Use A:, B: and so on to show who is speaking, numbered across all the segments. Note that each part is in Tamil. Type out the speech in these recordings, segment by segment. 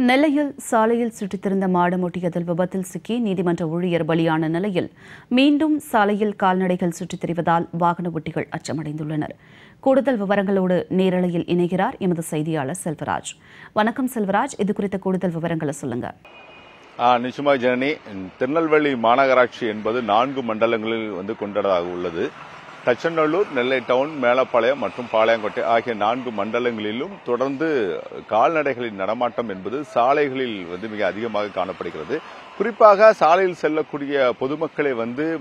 A: நெல்லையில் சாலையில் சுற்றித்திருந்த மாடு முட்டியதில் விபத்தில் சிக்கி நீதிமன்ற ஊழியர் பலியான நிலையில் மீண்டும் சாலையில் கால்நடைகள் சுற்றித் திரிவதால் வாகன ஓட்டிகள் அச்சமடைந்துள்ளனர். கூடுதல் விவரங்களோடு நேரலையில் இணைகிறார் எமது செய்தியாளர் செல்வராஜ். வணக்கம் செல்வராஜ், இது குறித்த கூடுதல் விவரங்களை சொல்லுங்க.
B: நிச்சயமா ஜனனி, திருநெல்வேலி மாநகராட்சி என்பது 4 மண்டலங்களில் கொண்டதாக உள்ளது. தச்சநல்லூர், நெல்லை டவுன், மேலப்பாளையம் மற்றும் பாளையங்கோட்டை ஆகிய 4 மண்டலங்களிலும் தொடர்ந்து கால்நடைகளின் நடமாட்டம் என்பது சாலைகளில் மிக அதிகமாக காணப்படுகிறது. குறிப்பாக சாலையில் செல்லக்கூடிய பொதுமக்களை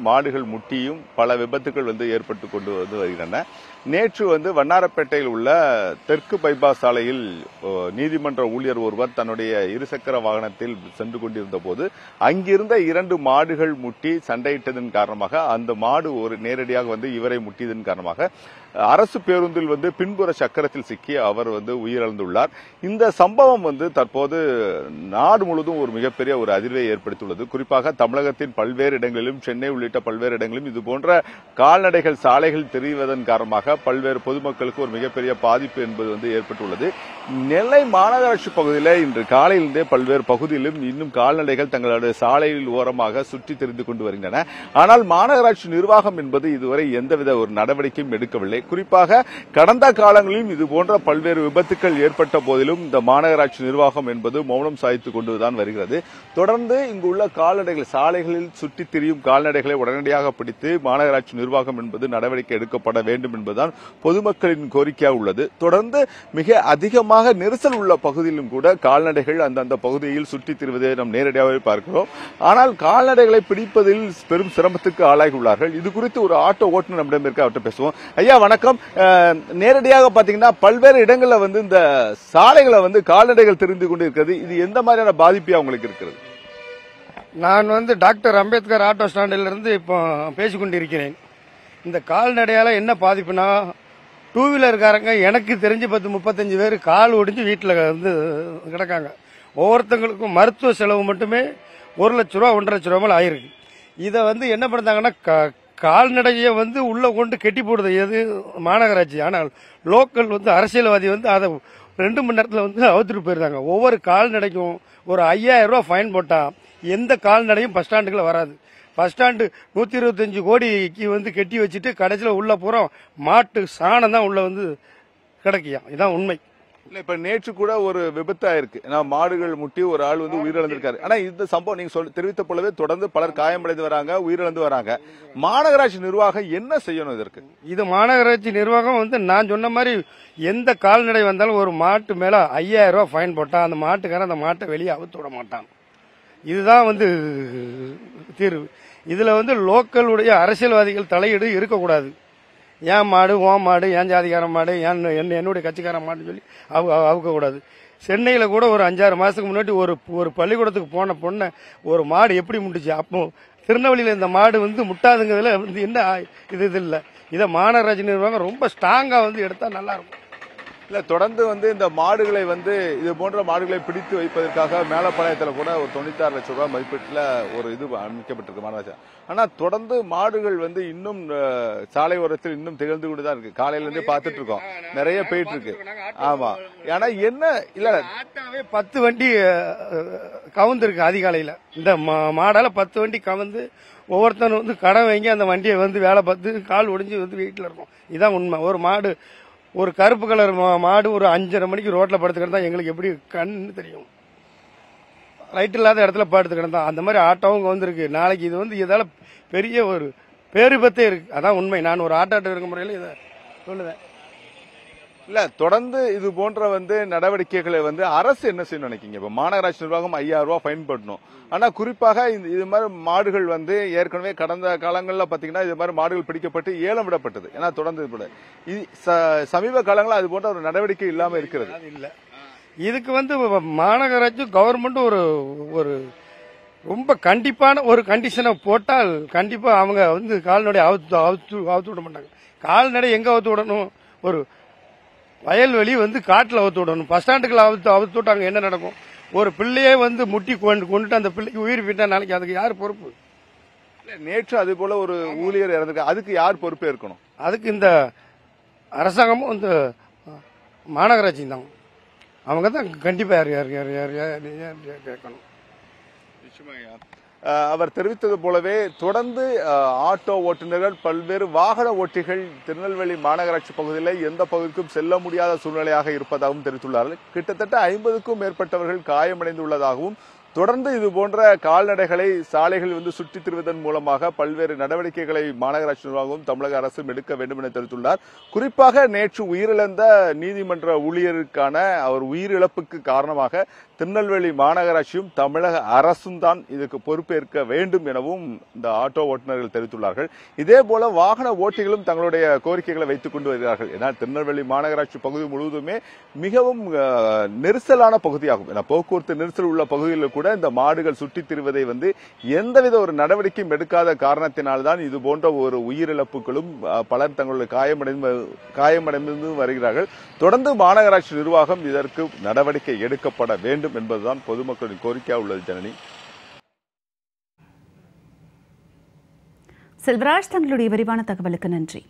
B: மாடுகள் முட்டியும் பல விபத்துகள் ஏற்பட்டு கொண்டு வருகின்றன. நேற்று வண்ணாரப்பேட்டையில் உள்ள தெற்கு பைபாஸ் சாலையில் நீதிமன்ற ஊழியர் ஒருவர் தன்னுடைய இருசக்கர வாகனத்தில் சென்று கொண்டிருந்த போது அங்கிருந்த 2 மாடுகள் முட்டி சண்டையிட்டதன் காரணமாக அந்த மாடு நேரடியாக இவரை முட்டியதன் காரணமாக அரசு பேருந்தில் பின்புற சக்கரத்தில் சிக்கி அவர் உயிரிழந்துள்ளார். இந்த சம்பவம் தற்போது நாடு முழுவதும் ஒரு மிகப்பெரிய ஒரு அதிர்வை ஏற்படுத்தியுள்ளது. குறிப்பாக தமிழகத்தின் பல்வேறு இடங்களிலும், சென்னை உள்ளிட்ட பல்வேறு இடங்களிலும் இதுபோன்ற கால்நடைகள் சாலைகள் தெரிவதன் காரணமாக பல்வேறு பொதுமக்களுக்கு ஒரு மிகப்பெரிய பாதிப்பு என்பது ஏற்பட்டுள்ளது. நெல்லை மாநகராட்சி பகுதியில் இன்று காலையிலிருந்தே பல்வேறு பகுதியிலும் இன்னும் கால்நடைகள் தங்களுடைய சாலையில் ஓரமாக சுற்றி தெரிந்து கொண்டு வருகின்றன. ஆனால் மாநகராட்சி நிர்வாகம் என்பது இதுவரை எந்தவித ஒரு நடவடிக்கையும் எடுக்கவில்லை. குறிப்பாக கடந்த காலங்களிலும் இதுபோன்ற பல்வேறு விபத்துக்கள் ஏற்பட்ட போதிலும் இந்த மாநகராட்சி நிர்வாகம் என்பது மௌனம் சாதித்துக் கொண்டுதான் வருகிறது. தொடர்ந்து இங்குள்ள கால்நடைகள் சாலைகளில் சுற்றித் திரியும் கால்நடைகளை உடனடியாக பிடித்து மாநகராட்சி நிர்வாகம் என்பது நடவடிக்கை எடுக்கப்பட வேண்டும் என்பதுதான் பொதுமக்களின் கோரிக்கையாக உள்ளது. தொடர்ந்து மிக அதிகமாக நெரிசல் உள்ள பகுதியிலும் கூட கால்நடைகள் அந்தந்த பகுதியில் சுற்றித் திரிவதை நாம் நேரடியாகவே பார்க்கிறோம். ஆனால் கால்நடைகளை பிடிப்பதில் பெரும் சிரமத்துக்கு ஆளாகி உள்ளார்கள். இது குறித்து ஒரு ஆட்டோ ஓட்டுநர் நம்மிடம் இருக்க, அவர்கிட்ட பேசுவோம். ஐயா வணக்கம். நேரடியாக பாத்தீங்கன்னா பல்வேறு இடங்கள்ல இந்த சாலைகளை கால்நடைகள் தெரிந்து கொண்டு இருக்கிறது. இது எந்த மாதிரியான பாதிப்பு அவங்களுக்கு இருக்கிறது?
C: நான் டாக்டர் அம்பேத்கர் ஆட்டோ ஸ்டாண்டில் இருந்து இப்போ பேசிக்கொண்டிருக்கிறேன். இந்த கால்நடையால என்ன பாதிப்புனா, 2 வீலர்காரங்க எனக்கு தெரிஞ்சு 35 பேர் கால் ஒடிஞ்சு வீட்டில் கிடக்காங்க. ஒவ்வொருத்தங்களுக்கும் மருத்துவ செலவு மட்டுமே 1 லட்ச ரூபா 1.5 லட்ச ரூபா மேல ஆயிருக்கு. இதை என்ன பண்ணுறாங்கன்னா, கால்நடையை உள்ள கொண்டு கெட்டி போடுறது எது மாநகராட்சி. ஆனால் லோக்கல் அரசியல்வாதி அதை 2 மணி நேரத்தில் அவுத்துட்டு போயிருந்தாங்க. ஒவ்வொரு கால்நடைக்கும் ஒரு 5000 ரூபா ஃபைன் போட்டா எந்த கால்நடையும் பஸ் ஸ்டாண்டுக்குள்ள வராது. பஸ் ஸ்டாண்டு 125 கோடிக்கு கெட்டி வச்சுட்டு கடைசியில் உள்ள போறோம் மாட்டு சாணம் தான் உள்ள கிடைக்கியா. இதான் உண்மை.
B: இல்ல, இப்ப நேற்று கூட ஒரு விபத்து ஆயிருக்கு. மாடுகள் முட்டி ஒரு ஆள் உயிரிழந்திருக்காரு. ஆனா இந்த சம்பவம் நீங்க தெரிவித்த போலவே தொடர்ந்து பலர் காயமடைந்து வராங்க, உயிரிழந்து வராங்க. மாநகராட்சி நிர்வாகம் என்ன செய்யணும் இதற்கு?
C: இது மாநகராட்சி நிர்வாகம் நான் சொன்ன மாதிரி எந்த கால்நடை வந்தாலும் ஒரு மாட்டு மேல 5000 ரூபாய் ஃபைன் போட்டா அந்த மாட்டுக்காரன் அந்த மாட்டை வெளியே அவுத்து விட மாட்டான். இதுதான் தீர்வு. இதுல லோக்கலுடைய அரசியல்வாதிகள் தலையீடு இருக்கக்கூடாது. ஏன் மாடு, ஓன் மாடு, ஏன் ஜாதிகார மாடு, என்னுடைய கட்சிக்கார மாடுன்னு சொல்லி அவுக்கக்கூடாது. சென்னையில் கூட ஒரு 5-6 மாசத்துக்கு முன்னாடி ஒரு பள்ளிக்கூடத்துக்கு போன பொண்ணை ஒரு மாடு எப்படி முட்டுச்சு. அப்போ திருநெல்வேலியில் இந்த மாடு முட்டாதுங்கிறதுல என்ன இது இல்லை. இதை மாநகராட்சி நிர்வாகம் ரொம்ப ஸ்ட்ராங்கா எடுத்தா நல்லா இருக்கும்.
B: இல்ல, தொடர்ந்து இந்த மாடுகளை இது போன்ற மாடுகளை பிடித்து வைப்பதற்காக மேலப்பாளையத்தில் கூட ஒரு 96 லட்சம் ரூபாய் மதிப்பீட்டில் ஒரு இது அமைக்கப்பட்டிருக்கு மாநகராட்சி. ஆனா தொடர்ந்து மாடுகள் இன்னும் சாலை ஓரத்தில் இன்னும் திகழ்ந்து கொண்டுதான் இருக்கு. காலையில இருந்தே பார்த்துட்டு இருக்கோம், நிறைய போயிட்டு இருக்கு. ஆமா, ஏன்னா என்ன இல்ல
C: 10 வண்டி கவுந்திருக்கு அதிகாலையில. இந்த மாடால 10 வண்டி கவுந்து ஒவ்வொருத்தரும் கடை வாங்கி அந்த வண்டியை வேலை பார்த்து கால் ஒடிஞ்சு வீட்டில் இருக்கும். இதான் உண்மை. ஒரு மாடு, ஒரு கருப்பு கலர் மாடு ஒரு 5:30 மணிக்கு ரோட்ல படுத்து கிடந்தா எங்களுக்கு எப்படி கண்ணு தெரியும்? ரைட் இல்லாத இடத்துல படுத்து கிடந்தா அந்த மாதிரி ஆட்டோவும் வந்திருக்கு. நாளைக்கு இது இதால பெரிய ஒரு பேரிபத்தே இருக்கு. அதான் உண்மை. நான் ஒரு ஆட்டோ இருக்க முறையில் இதை சொல்லுவேன்.
B: இல்ல, தொடர்ந்து இது போன்ற நடவடிக்கைகளை அரசு என்ன செய்யணும் நினைக்கீங்க? இப்ப மாநகராட்சி நிர்வாகம் 5000 ரூபாய் ஃபைன் போடணும். ஆனா குறிப்பாக இது மாதிரி மாடுகள் ஏற்கனவே கடந்த காலங்களில் பாத்தீங்கன்னா இது மாதிரி மாடுகள் பிடிக்கப்பட்டு ஏலம் விடப்பட்டது. ஏன்னா தொடர்ந்து சமீப காலங்களில் அது போன்ற ஒரு நடவடிக்கை இல்லாம இருக்கிறது.
C: இல்ல, இதுக்கு மாநகராட்சி கவர்மெண்ட் ஒரு ரொம்ப கண்டிப்பான ஒரு கண்டிஷனை போட்டால் கண்டிப்பா அவங்க கால்நடை அவுத்து விட மாட்டாங்க. கால்நடை எங்க அவுத்து விடணும்? ஒரு வயல்வெளி காட்டுல அவுத்து விடணும். பஸ் ஸ்டாண்டுக்குள்ள அவுத்து விட்டாங்க என்ன நடக்கும்? ஒரு பிள்ளையே முட்டி கொண்டுட்டு அந்த பிள்ளைக்கு உயிர் போயிட்டா நாளைக்கு அதுக்கு யார் பொறுப்பு?
B: நேற்று அது போல ஒரு ஊழியர் இறந்திருக்காரு, அதுக்கு யார் பொறுப்பு இருக்கணும்?
C: அதுக்கு இந்த அரசாங்கமும் இந்த மாநகராட்சி தான். அவங்க தான் கண்டிப்பாக கேட்கணும்.
B: அவர் தெரிவித்தது போலவே தொடர்ந்து ஆட்டோ ஓட்டுநர்கள், பல்வேறு வாகன ஓட்டிகள் திருநெல்வேலி மாநகராட்சி பகுதியில் எந்த பகுதிக்கும் செல்ல முடியாத சூழ்நிலையாக இருப்பதாகவும் தெரிவித்துள்ளார்கள். கிட்டத்தட்ட 50க்கும் மேற்பட்டவர்கள் காயமடைந்துள்ளதாகவும் தொடர்ந்து இதுபோன்ற கால்நடைகளை சாலைகளில் சுற்றித் திரிவதன் மூலமாக பல்வேறு நடவடிக்கைகளை மாநகராட்சி நிர்வாகமும் தமிழக அரசும் எடுக்க வேண்டும் என தெரிவித்துள்ளார். குறிப்பாக நேற்று உயிரிழந்த நீதிமன்ற ஊழியருக்கான அவர் உயிரிழப்புக்கு காரணமாக திருநெல்வேலி மாநகராட்சியும் தமிழக அரசும் தான் இதுக்கு பொறுப்பேற்க வேண்டும் எனவும் இந்த ஆட்டோ ஓட்டுநர்கள் தெரிவித்துள்ளார்கள். இதேபோல வாகன ஓட்டிகளும் தங்களுடைய கோரிக்கைகளை வைத்துக் கொண்டு வருகிறார்கள். ஏன்னா திருநெல்வேலி மாநகராட்சி பகுதி முழுவதுமே மிகவும் நெரிசலான பகுதியாகும். ஏன்னா போக்குவரத்து நெரிசல் உள்ள பகுதியில் கூட இந்த மாடுகள் சுற்றித் திரிவதை எந்தவித ஒரு நடவடிக்கையும் எடுக்காத காரணத்தினால்தான் இது போன்ற ஒரு உயிரிழப்புகளும் பலர் தங்களுடைய காயமடைந்து வருகிறார்கள். தொடர்ந்து மாநகராட்சி நிர்வாகம் இதற்கு நடவடிக்கை எடுக்கப்பட வேண்டும் என்பதுதான் பொதுமக்களின் கோரிக்கையாக உள்ளது. ஜனனி,
A: செல்வராஜ், தங்களுடைய விரிவான தகவலுக்கு நன்றி.